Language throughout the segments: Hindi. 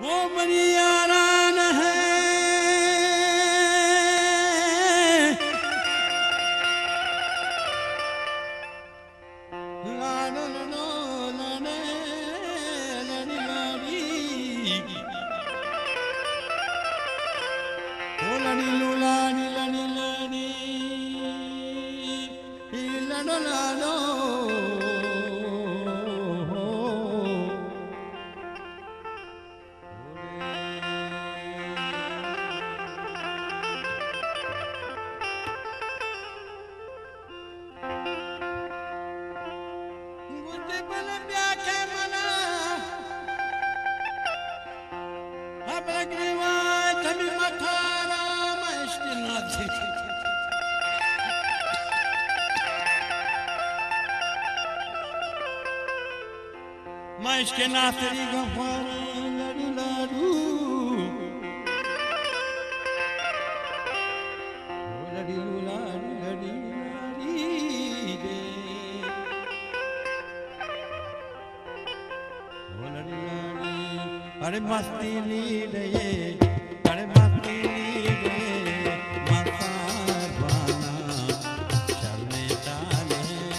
वो बनियारान है लाडो लडो लडे लड़ी लाड़ी ओ लड़ी लुलाड़ी लड़ी लड़ी लडो लाडो mais que na feriga fora ladu ladu ladi ladi ladi ladi de ladi ladi are masti li de are masti li de mata bana chalne tale jani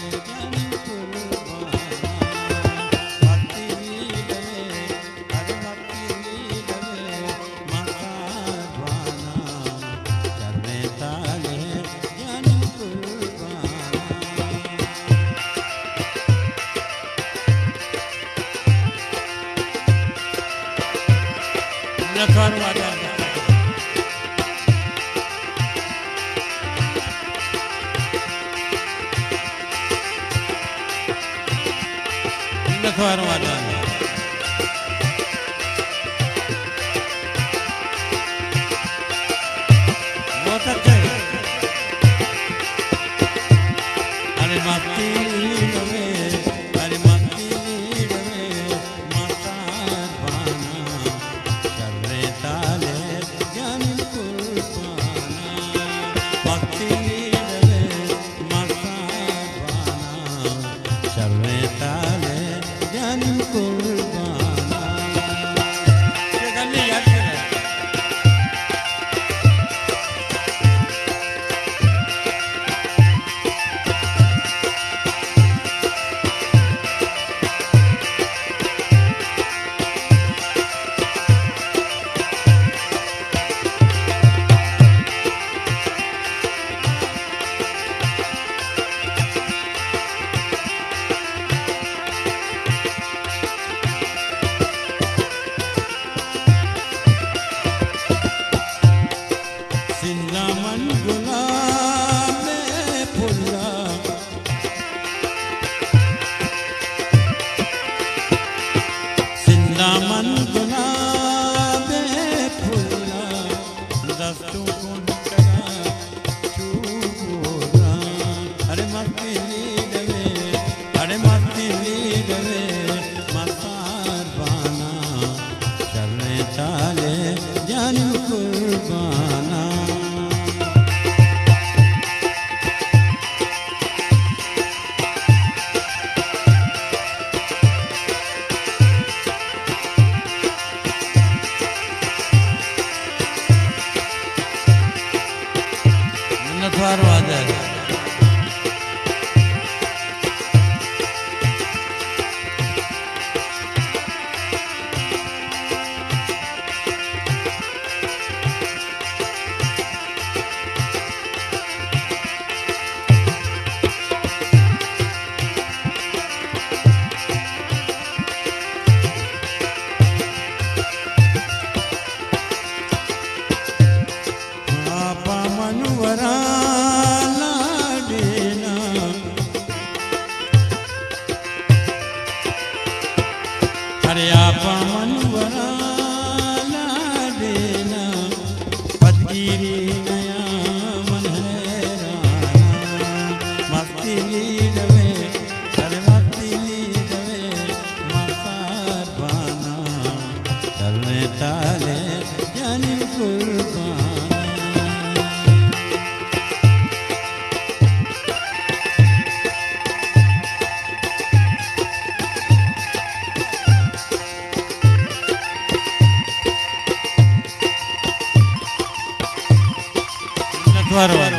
બરોબર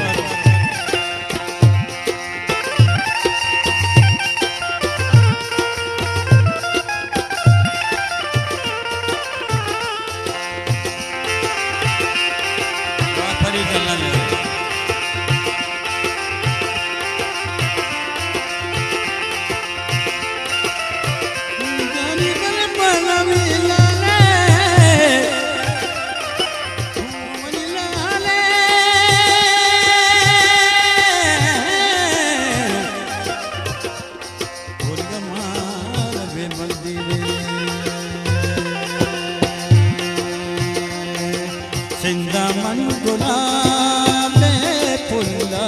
ફરી ચલાવી सिंदामन गुलाबे फुल्ला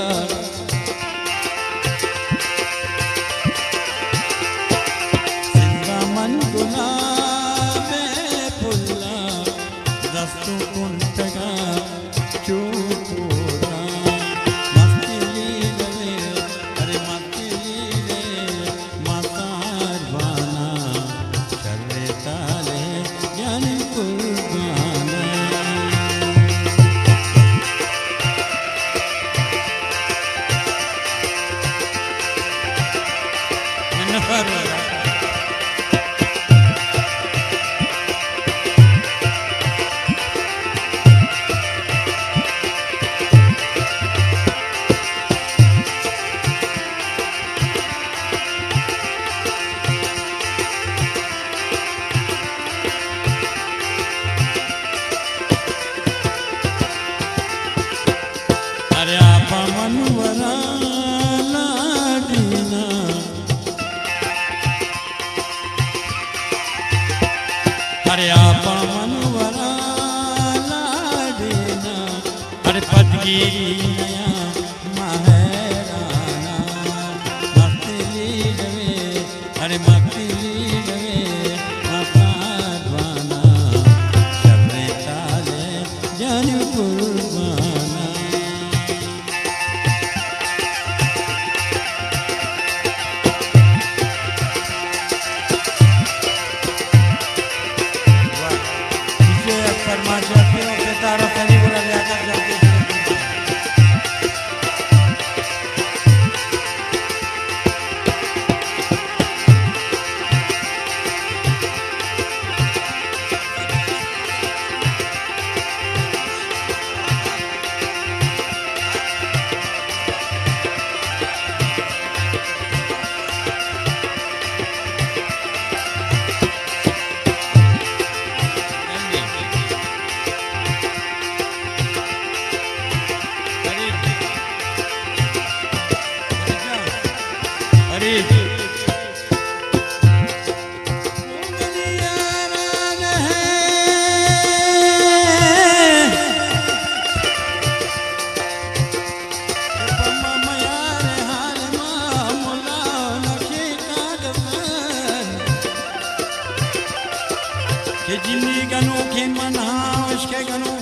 सिंदामन गुलाबे फुल्ला दस्तु कुंटगा चूपुरा मस्ती लीले अरे मस्ती लीले मातार बाना चले ताले यानी कुर्बाना अरे आपा मनवरा लाडीना अरे आपा मनवरा लाडीना अरे पदगिरी नया महराना मस्ती लीलवे अरे मस्ती लीलवे मकान चले ताले जानी कुर्बाना तारा फली बोला जाकर जल्दी जिन्नी गनों के मना उसके गनों